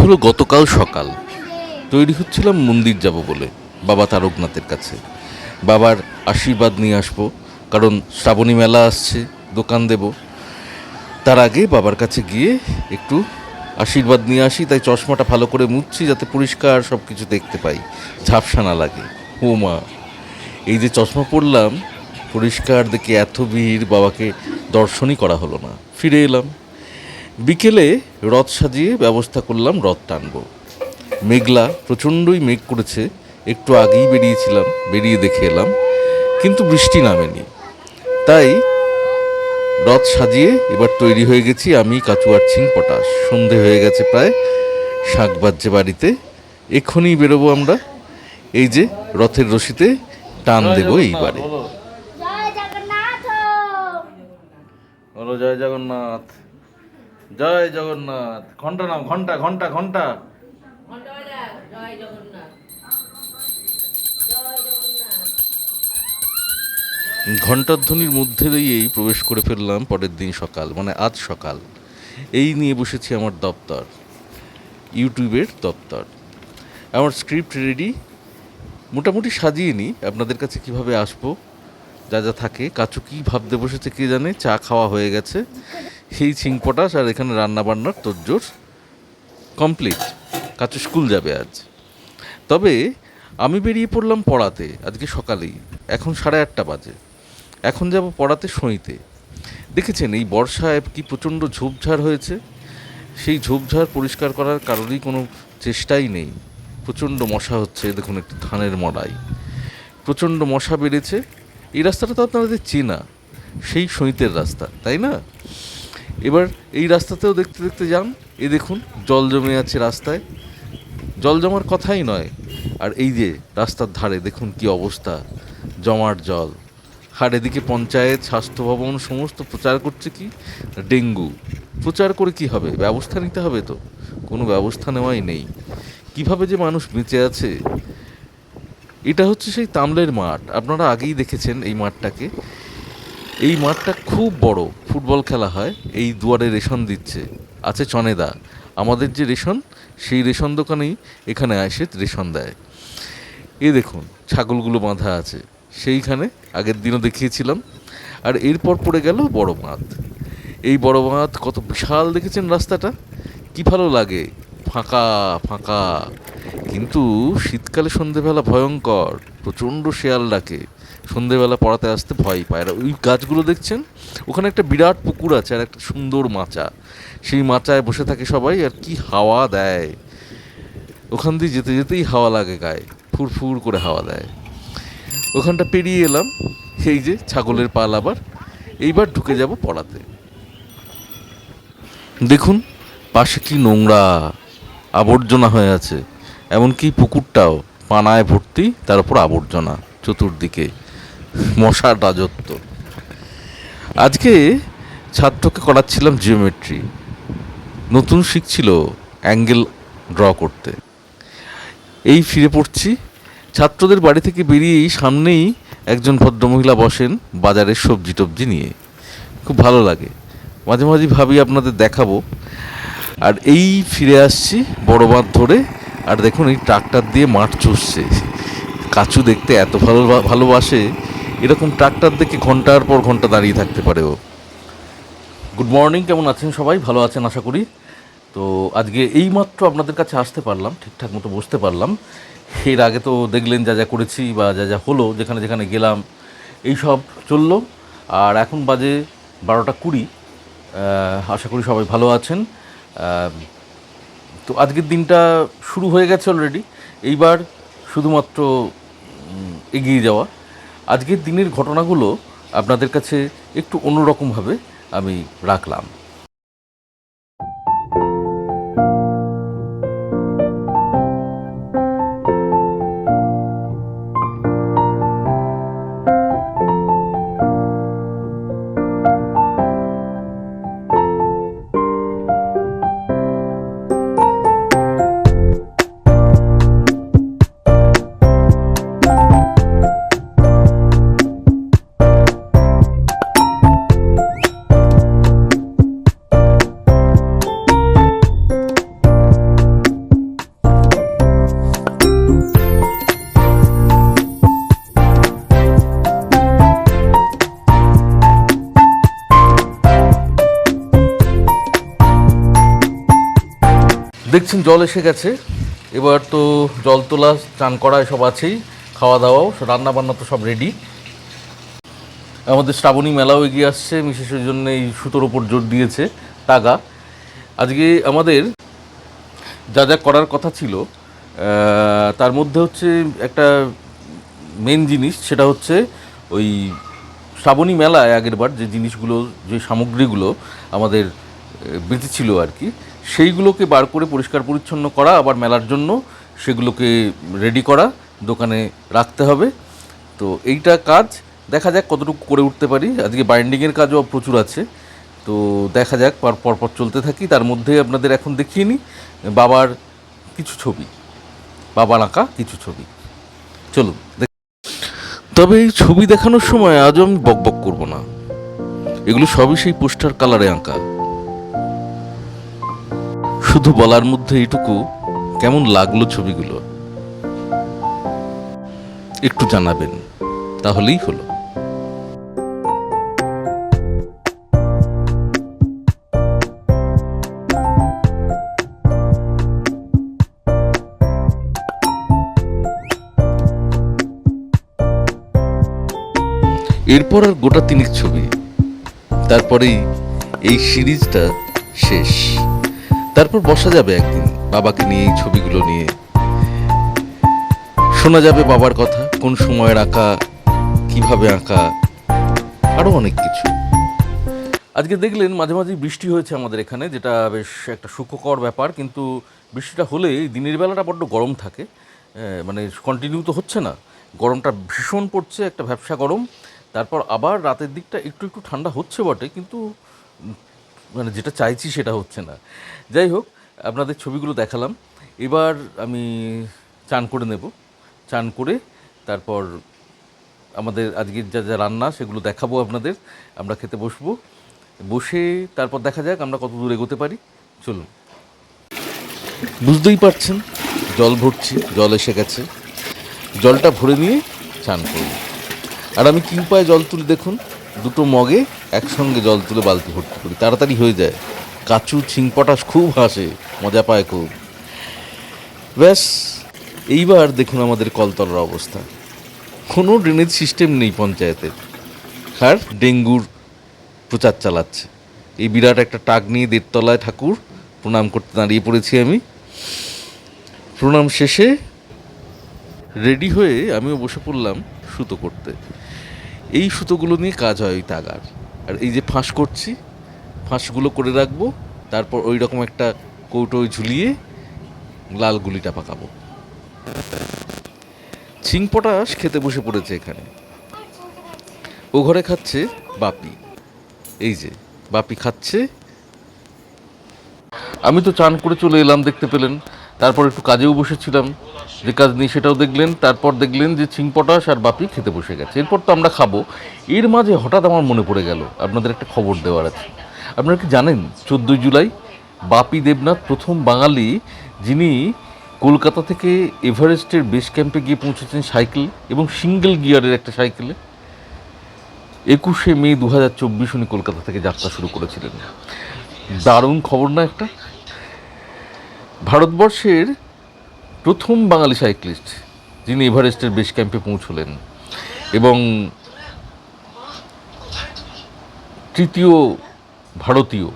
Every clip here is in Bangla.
হলো গতকাল সকাল। তৈরি হচ্ছিলাম মন্দির যাব বলে, বাবা তারকনাথের কাছে। বাবার আশীর্বাদ নিয়ে আসবো, কারণ শ্রাবণী মেলা আসছে, দোকান দেব। তার আগে বাবার কাছে গিয়ে একটু আশীর্বাদ নিয়ে আসি, তাই চশমাটা ভালো করে মুছছি যাতে পরিষ্কার সব কিছু দেখতে পাই, ঝাপসা না লাগে। ও মা, এই যে চশমা পরলাম, পরিষ্কার দেখে এত ভিড়, বাবাকে দর্শনই করা হলো না। ফিরে এলাম। বিকেলে রথ সাজিয়ে ব্যবস্থা করলাম, রথ টানবো। মেঘলা, প্রচণ্ডই মেঘ করেছে। একটু আগেই বেরিয়েছিলাম, বেরিয়ে দেখে এলাম, কিন্তু বৃষ্টি নামেনি। তাই রথ সাজিয়ে এবার তৈরি হয়ে গেছি আমি, কাচু আর ছিং পটাশ। সন্ধে হয়ে গেছে প্রায়, শাঁখ বাজছে বাড়িতে। এক্ষুনি বেরোবো আমরা। এই যে রথের রশিতে টান দেবো এইবারে। বলো জয় জগন্নাথ, জয় জগন্নাথ। ঘন্টা নাও, ঘন্টা ঘন্টা ঘন্টা। ঘণ্টার ধ্বনির মধ্যে দিয়েই প্রবেশ করে ফেললাম পরের দিন সকাল, মানে আজ সকাল। এই নিয়ে বসেছি আমার দপ্তর, ইউটিউবের দপ্তর। আমার স্ক্রিপ্ট রেডি, মোটামুটি সাজিয়ে নিই আপনাদের কাছে কিভাবে আসবো, যা যা থাকে। কাচু কী ভাবতে বসেছে কে জানে। চা খাওয়া হয়ে গেছে, সেই ছিং পটাশ আর এখানে রান্না বান্নার তোড়জোড় কমপ্লিট। কাচু স্কুল যাবে আজ। তবে আমি বেরিয়ে পড়লাম পড়াতে আজকে সকালেই। এখন 8:30 বাজে। এখন যাব পড়াতে সইতে। দেখেছেন এই বর্ষায় কি প্রচণ্ড ঝোপঝাড় হয়েছে। সেই ঝোপঝাড় পরিষ্কার করার কারোরই কোনো চেষ্টাই নেই। প্রচণ্ড মশা হচ্ছে, দেখুন একটু ধানের মড়াই, প্রচণ্ড মশা বেড়েছে। এই রাস্তাটা তো আপনাদের চেনা, সেই সইতের রাস্তা, তাই না? এবার এই রাস্তাতেও দেখতে দেখতে যান, এ দেখুন জল জমে আছে রাস্তায়। জল জমার কথাই নয়, আর এই যে রাস্তার ধারে দেখুন কি অবস্থা, জমাট জল। আর এদিকে পঞ্চায়েত, স্বাস্থ্য ভবন সমস্ত প্রচার করছে কি, ডেঙ্গু। প্রচার করে কি হবে, ব্যবস্থা নিতে হবে তো। কোনো ব্যবস্থা নেওয়াই নেই। কিভাবে যে মানুষ বেঁচে আছে। এটা হচ্ছে সেই তামলের মাঠ, আপনারা আগেই দেখেছেন এই মাঠটাকে। এই মাঠটা খুব বড়, ফুটবল খেলা হয়। এই দুয়ারে রেশন দিচ্ছে, আছে চনেদা। আমাদের যে রেশন, সেই রেশন দোকানেই এখানে এসে রেশন দেয়। এ দেখুন ছাগলগুলো বাঁধা আছে সেইখানে, আগের দিনও দেখিয়েছিলাম। আর এরপর পড়ে গেল বড় বাঁধ। এই বড় বাঁধ কত বিশাল, দেখেছেন রাস্তাটা, কি ভালো লাগে, ফাঁকা ফাঁকা। কিন্তু শীতকালে সন্ধেবেলা ভয়ঙ্কর, প্রচণ্ড শেয়াল ডাকে। সন্ধেবেলা পড়াতে আসতে ভয় পায়। আর ওই গাছগুলো দেখছেন, ওখানে একটা বিরাট পুকুর আছে আর একটা সুন্দর মাচা। সেই মাচায় বসে থাকে সবাই, আর কি হাওয়া দেয়। ওখান দিয়ে যেতে যেতেই হাওয়া লাগে গায়ে, ফুরফুর করে হাওয়া দেয়। ওখানটা পেরিয়ে এলাম, এই যে ছাগলের পাল আবার। এইবার ঢুকে যাব পড়াতে। দেখুন পাশে কি নোংরা, আবর্জনা হয়ে আছে। এমনকি পুকুরটাও পানায় ভর্তি, তার উপর আবর্জনা চতুর্দিকে, মশার রাজত্ব। আজকে ছাত্রকে করাচ্ছিলাম জিওমেট্রি, নতুন শিখছিল অ্যাঙ্গেল ড্র করতে। এই ফিরে পড়ছি। ছাত্রদের বাড়ি থেকে বেরিয়েই সামনেই একজন ভদ্রমহিলা বসেন বাজারের সবজি টবজি নিয়ে, খুব ভালো লাগে। মাঝে মাঝে ভাবি আপনাদের দেখাবো। আর এই ফিরে আসছি বড় বাঁধ ধরে, আর দেখুন এই ট্রাক্টর দিয়ে মাঠ চষছে। কাচু দেখতে এত ভালোবাসে, এরকম ট্রাক্টর দেখে ঘন্টার পর ঘন্টা দাঁড়িয়ে থাকতে পারে ও। গুড মর্নিং, কেমন আছেন সবাই? ভালো আছেন আশা করি। তো আজকে এইমাত্র আপনাদের কাছে আসতে পারলাম, ঠিকঠাক মতো বসতে পারলাম। এর আগে তো দেখলেন যা যা করেছি বা যা যা হলো, যেখানে যেখানে গেলাম এই সব চললো। আর এখন বাজে 12:20। আশা করি সবাই ভালো আছেন। তো আজকের দিনটা শুরু হয়ে গেছে অলরেডি। এইবার শুধুমাত্র এগিয়ে যাওয়া। আজকের দিনের ঘটনাগুলো আপনাদের কাছে একটু অন্যরকমভাবে আমি রাখলাম। দেখছেন জল এসে গেছে, এবার তো জল তোলা, চান করা এসব আছেই, খাওয়া দাওয়াও, রান্না বান্না তো সব রেডি। আমাদের শ্রাবণী মেলাও এগিয়ে আসছে, বিশেষের জন্য এই সুতোর ওপর জোর দিয়েছে টাগা। আজকে আমাদের যা যা করার কথা ছিল তার মধ্যে হচ্ছে একটা মেন জিনিস, সেটা হচ্ছে ওই শ্রাবণী মেলায় আগেরবার যে জিনিসগুলো, যে সামগ্রীগুলো আমাদের বেঁচেছিল আর কি, সেইগুলোকে বার করে পরিষ্কার পরিচ্ছন্ন করা, আবার মেলার জন্য সেগুলোকে রেডি করা, দোকানে রাখতে হবে। তো এইটা কাজ দেখা যাক কতটুকু করে উঠতে পারি। আজকে বাইন্ডিংয়ের কাজও প্রচুর আছে, তো দেখা যাক, পরপর চলতে থাকি। তার মধ্যে আপনাদের এখন দেখিয়ে নিই বাবার কিছু ছবি, বাবার আঁকা কিছু ছবি। চলুন। তবে এই ছবি দেখানোর সময় আজও আমি বকবক করবো না, এগুলো সবই সেই পোস্টার কালারে আঁকা। শুধু বলার মধ্যে এইটুকু, কেমন লাগলো ছবিগুলো একটু জানাবেন, তাহলেই হলো। এরপর আর গোটা তিনেক ছবি, তারপরেই এই সিরিজটা শেষ। তারপর বসা যাবে একদিন বাবাকে নিয়ে, এই ছবিগুলো নিয়ে শোনা যাবে বাবার কথা, কোন সময়ের আঁকা, কিভাবে আঁকা, আরও অনেক কিছু। আজকে দেখলেন মাঝে মাঝে বৃষ্টি হয়েছে আমাদের এখানে, যেটা বেশ একটা সুখকর ব্যাপার। কিন্তু বৃষ্টিটা হলে দিনের বেলাটা বড্ড গরম থাকে, মানে কন্টিনিউ তো হচ্ছে না, গরমটা ভীষণ পড়ছে, একটা ভ্যাপসা গরম। তারপর আবার রাতের দিকটা একটু একটু ঠান্ডা হচ্ছে বটে, কিন্তু মানে যেটা চাইছি সেটা হচ্ছে না। যাই হোক, আপনাদের ছবিগুলো দেখালাম। এবার আমি চান করে নেব, চান করে তারপর আমাদের আজকের যা যা রান্না সেগুলো দেখাবো আপনাদের। আমরা খেতে বসবো, বসে তারপর দেখা যাক আমরা কত দূর এগোতে পারি। চলুন। বুঝতেই পারছেন জল ভরছি, জল এসে গেছে, জলটা ভরে নিয়ে চান করব। আর আমি কি উপায়ে জল তুলি দেখুন, দুটো মগে একসঙ্গে জল তুলে বালতি ভর্তি করি, তাড়াতাড়ি হয়ে যায়। কাচু ছিংপটাশ খুব হাসে, মজা পায় খুব। ব্যাস, এইবার দেখুন আমাদের কলতলার অবস্থা, কোনো ড্রেনেজ সিস্টেম নেই পঞ্চায়েতের, আর ডেঙ্গুর প্রচার চালাচ্ছে। এই বিরাট একটা টাক নিয়ে দেড়তলায় ঠাকুর প্রণাম করতে দাঁড়িয়ে পড়েছি আমি। প্রণাম শেষে রেডি হয়ে আমিও বসে পড়লাম সুতো করতে। এই সুতোগুলো নিয়ে কাজ হয় ওই তাগার। আর এই যে ফাঁস করছি, ফাঁসগুলো করে রাখবো, তারপর ওই রকম একটা কৌটোয় ঝুলিয়ে লাল গুলিটা পাকাবো। ছিংপটাশ খেতে বসে পড়েছে এখানে, ও ঘরে খাচ্ছে বাপি, এই যে বাপি খাচ্ছে। আমি তো চান করে চলে এলাম, দেখতে পেলেন। তারপর একটু কাজেও বসেছিলাম, যে কাজ নিয়ে সেটাও দেখলেন। তারপর দেখলেন যে ছিংপটাশ আর বাপি খেতে বসে গেছে, এরপর তো আমরা খাবো। এর মাঝে হঠাৎ আমার মনে পড়ে গেল আপনাদের একটা খবর দেওয়ার আছে। আপনারা কি জানেন 14 জুলাই বাপি দেবনাথ প্রথম বাঙালি যিনি কলকাতা থেকে এভারেস্টের বেস ক্যাম্পে গিয়ে পৌঁছেছেন সাইকেল, এবং সিঙ্গেল গিয়ারের একটা সাইকেলে। 21শে মে 2024 উনি কলকাতা থেকে যাত্রা শুরু করেছিলেন। দারুণ খবর না একটা? ভারতবর্ষের প্রথম বাঙালি সাইক্লিস্ট যিনি এভারেস্টের বেস ক্যাম্পে পৌঁছলেন, এবং তৃতীয় ভারতীয়,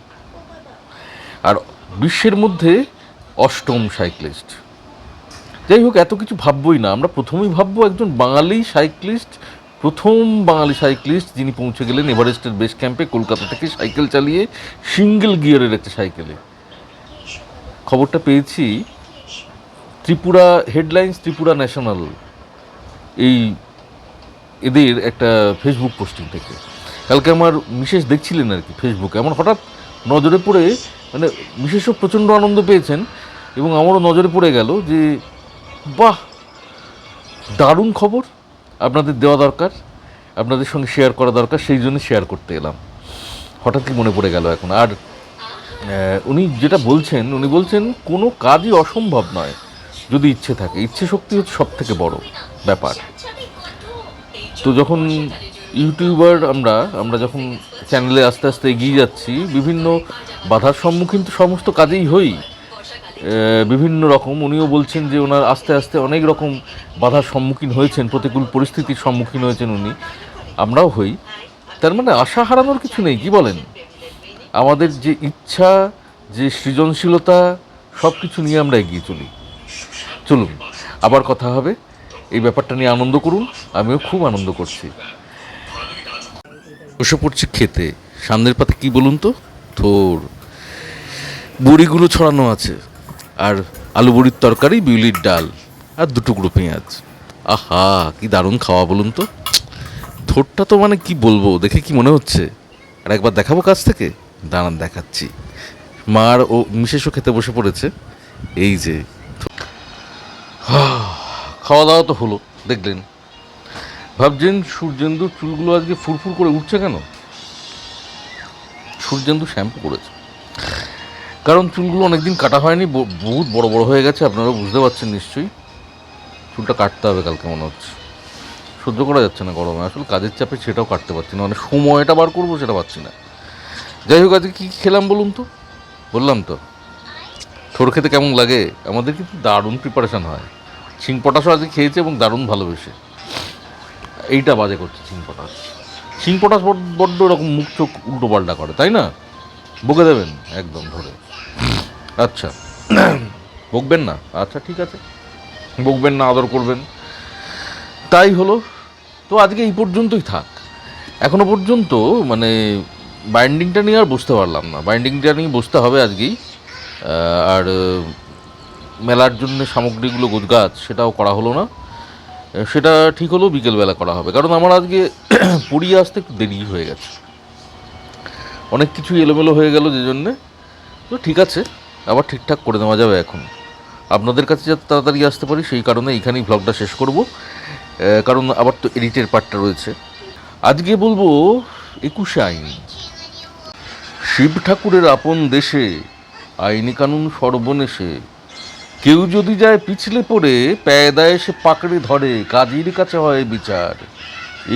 আর বিশ্বের মধ্যে 8ম সাইক্লিস্ট। যাই হোক, এত কিছু ভাববই না, আমরা প্রথমেই ভাববো একজন বাঙালি সাইক্লিস্ট, প্রথম বাঙালি সাইক্লিস্ট যিনি পৌঁছে গেলেন এভারেস্টের বেস ক্যাম্পে কলকাতা থেকে সাইকেল চালিয়ে, সিঙ্গেল গিয়ারের একটা সাইকেলে। খবরটা পেয়েছি ত্রিপুরা হেডলাইন্স, ত্রিপুরা ন্যাশনাল, এই এদের একটা ফেসবুক পোস্টিং থেকে। কালকে আমার মিসেস দেখছিলেন আর কি ফেসবুকে, আমার হঠাৎ নজরে পড়ে, মানে মিসেসও প্রচণ্ড আনন্দ পেয়েছেন এবং আমারও নজরে পড়ে গেল যে বাহ, দারুণ খবর, আপনাদের দেওয়া দরকার, আপনাদের সঙ্গে শেয়ার করা দরকার, সেই জন্য শেয়ার করতে এলাম। হঠাৎই মনে পড়ে গেল এখন। আর উনি যেটা বলছেন, উনি বলছেন কোনো কাজই অসম্ভব নয় যদি ইচ্ছে থাকে, ইচ্ছে শক্তি হচ্ছে সব থেকে বড় ব্যাপার। তো যখন ইউটিউবার আমরা যখন চ্যানেলে আস্তে আস্তে এগিয়ে যাচ্ছি, বিভিন্ন বাধার সম্মুখীন তো সমস্ত কাজেই হই, বিভিন্ন রকম। উনিও বলছেন যে ওনার আস্তে আস্তে অনেক রকম বাধার সম্মুখীন হয়েছেন, প্রতিকূল পরিস্থিতির সম্মুখীন হয়েছেন উনি, আমরাও হই। তার মানে আশা হারানোর কিছু নেই, কি বলেন? আমাদের যে ইচ্ছা, যে সৃজনশীলতা, সব কিছু নিয়ে আমরা এগিয়ে চলি। চলুন আবার কথা হবে, এই ব্যাপারটা নিয়ে আনন্দ করুন, আমিও খুব আনন্দ করছি। বসে পড়ছি খেতে। সামনের পাতে কি বলুন তো? থোর বড়িগুলো ছড়ানো আছে, আর আলু বড়ির তরকারি, বিউলির ডাল, আর 2 টুকরো পেঁয়াজ। আহা, কি দারুণ খাওয়া বলুন তো। থোরটা তো মানে কি বলবো, দেখে কি মনে হচ্ছে। আর একবার দেখাবো কাছ থেকে, দাঁড়ান দেখাচ্ছি। মার ও মিসেসও খেতে বসে পড়েছে। এই যে খাওয়া দাওয়া তো হলো, দেখলেন। ভাবছেন সূর্যেন্দুর চুলগুলো আজকে ফুরফুর করে উঠছে কেন? সূর্যেন্দু শ্যাম্পু করেছে, কারণ চুলগুলো অনেকদিন কাটা হয়নি, বহুত বড় বড় হয়ে গেছে, আপনারা বুঝতে পারছেন নিশ্চয়ই। চুলটা কাটতে হবে কালকে মনে হচ্ছে, সহ্য করা যাচ্ছে না গরমে, আসলে কাজের চাপে সেটাও কাটতে পারছি না, মানে সময়টা বার করবো সেটা পাচ্ছি না। যাই হোক, আজকে কী খেলাম বলুন তো? বললাম তো, থোর খেতে কেমন লাগে। আমাদের কিন্তু দারুণ প্রিপারেশান হয়। শিং পটাশও আজকে খেয়েছে এবং দারুণ ভালোবেসে। এইটা বাজে করছে শিং পটাশ। শিং পটাশ বড্ড এরকম মুখ চোখ উল্টো পাল্টা করে, তাই না? বকে দেবেন একদম ধরে। আচ্ছা, বকবেন না, আচ্ছা ঠিক আছে, বকবেন না, আদর করবেন, তাই হলো। তো আজকে এই পর্যন্তই থাক। এখনো পর্যন্ত মানে বাইন্ডিংটা নিয়ে আর বুঝতে পারলাম না, বাইন্ডিংটা নিয়ে বসতে হবে আজকেই। আর মেলার জন্য সামগ্রীগুলো গোছগাছ সেটাও করা হলো না, সেটা ঠিক হলো বিকেলবেলা করা হবে, কারণ আমার আজকে পড়িয়ে আসতে একটু দেরি হয়ে গেছে, অনেক কিছু এলোমেলো হয়ে গেল, যে জন্যে। তো ঠিক আছে, আবার ঠিকঠাক করে নেওয়া যাবে এখন। আপনাদের কাছে যাতে তাড়াতাড়ি আসতে পারি সেই কারণে এইখানেই ভ্লগটা শেষ করব, কারণ আবার তো এডিটের পার্টটা রয়েছে। আজকে বলবো 21শে আইন। শিব ঠাকুরের আপন দেশে আইনি কানুন সর্বনেশে, কেউ যদি যায় পিছলে পড়ে, প্যায়দায় সে পাকড়ে ধরে, কাজীর কাছে হয় বিচার,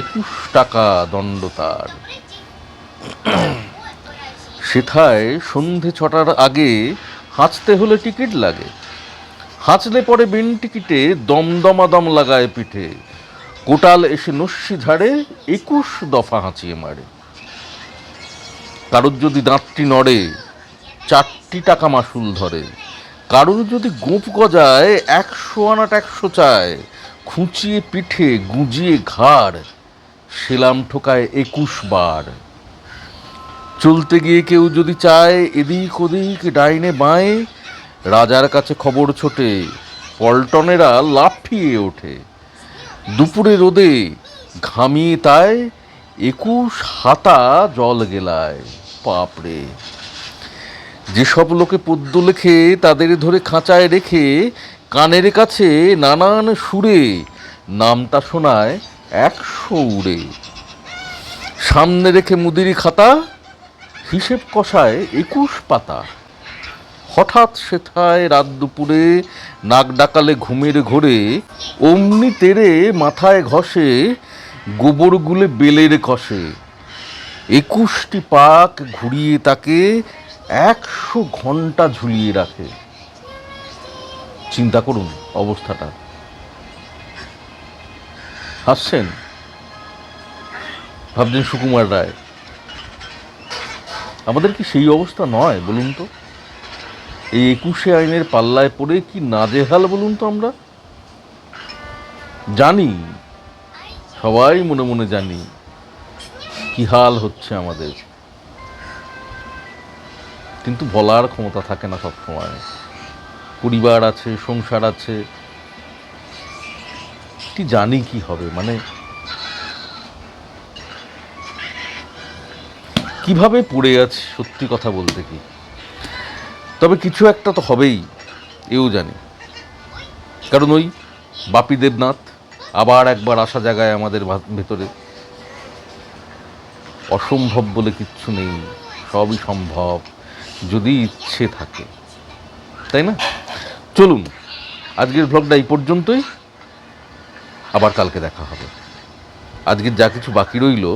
21 টাকা দণ্ড তার। সেথায় সন্ধে 6টার আগে হাঁচতে হলে টিকিট লাগে, হাঁচলে পরে বিন টিকিটে দমদমাদম লাগায় পিঠে, কোটাল এসে নস্যি ঝাড়ে, 21 দফা হাঁচিয়ে মারে। কারোর যদি দাঁতটি নড়ে, 4টি টাকা মাসুল ধরে, কারোর যদি গোঁপ গজায়, 100 আনা ট্যাক্সও চায়, খুঁচিয়ে পিঠে গুঁজিয়ে ঘাড়, সেলাম ঠোকায় 21 বার। চলতে গিয়ে কেউ যদি চায় এদিক ওদিক ডাইনে বাঁয়ে, রাজার কাছে খবর ছোটে, পল্টনেরা লাফিয়ে ওঠে। দুপুরে রোদে ঘামিয়ে তাই 21 হাতা জল গেলায়, বাপরে। যেসব লোকে পদ্য লেখে তাদের ধরে খাঁচায় রেখে, কানের কাছে নানান সুরে নামটা শোনায় 100 উড়ে। সামনে রেখে মুদিরি খাতা, হিসেব কষায় 21 পাতা। হঠাৎ সেথায় রাত দুপুরে নাক ডাকালে ঘুমের ঘোরে, অমনি তেরে মাথায় ঘষে, গোবর গুলে বেলের কষে। 21টি পাক ঘুরিয়ে তাকে 100 ঘন্টা ঝুলিয়ে রাখে। চিন্তা করুন অবস্থাটা। হাসছেন? ভাবছেন সুকুমার রায়। আমাদের কি সেই অবস্থা নয় বলুন তো? এই 21শে আইনের পাল্লায় পড়ে কি নাজেহাল বলুন তো আমরা। জানি, সবাই মনে মনে জানি কি হাল হচ্ছে আমাদের, কিন্তু বলার ক্ষমতা থাকে না সব সময়। পরিবার আছে, সংসার আছে, কি জানি কি হবে, মানে কিভাবে পড়ে আছি সত্যি কথা বলতে কি। তবে কিছু একটা তো হবেই, এও জানি, কারণ ওই বাপি দেবনাথ আবার একবার আসা জায়গায় আমাদের ভেতরে। অসম্ভব বলে কিচ্ছু নেই, সবই সম্ভব যদি ইচ্ছে থাকে, তাই না? চলুন আজকের ভ্লগটা এই পর্যন্তই, আবার কালকে দেখা হবে। আজকের যা কিছু বাকি রইল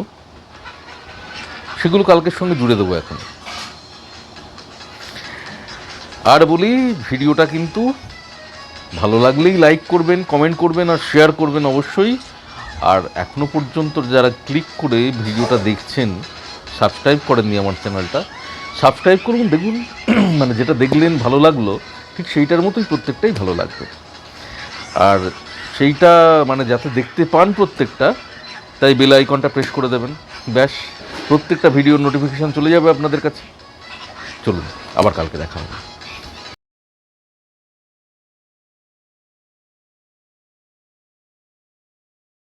সেগুলো কালকের সঙ্গে জুড়ে দেবো এখন। আর বলি, ভিডিওটা কিন্তু ভালো লাগলেই লাইক করবেন, কমেন্ট করবেন আর শেয়ার করবেন অবশ্যই। আর এখনও পর্যন্ত যারা ক্লিক করে ভিডিওটা দেখছেন, সাবস্ক্রাইব করেননি আমার চ্যানেলটা, সাবস্ক্রাইব করুন। দেখুন মানে যেটা দেখলেন ভালো লাগলো, ঠিক সেইটার মতোই প্রত্যেকটাই ভালো লাগবে। আর সেইটা মানে যাতে দেখতে পান প্রত্যেকটা, তাই বেল আইকনটা প্রেস করে দেবেন। ব্যাস, প্রত্যেকটা ভিডিওর নোটিফিকেশান চলে যাবে আপনাদের কাছে। চলুন, আবার কালকে দেখা হবে।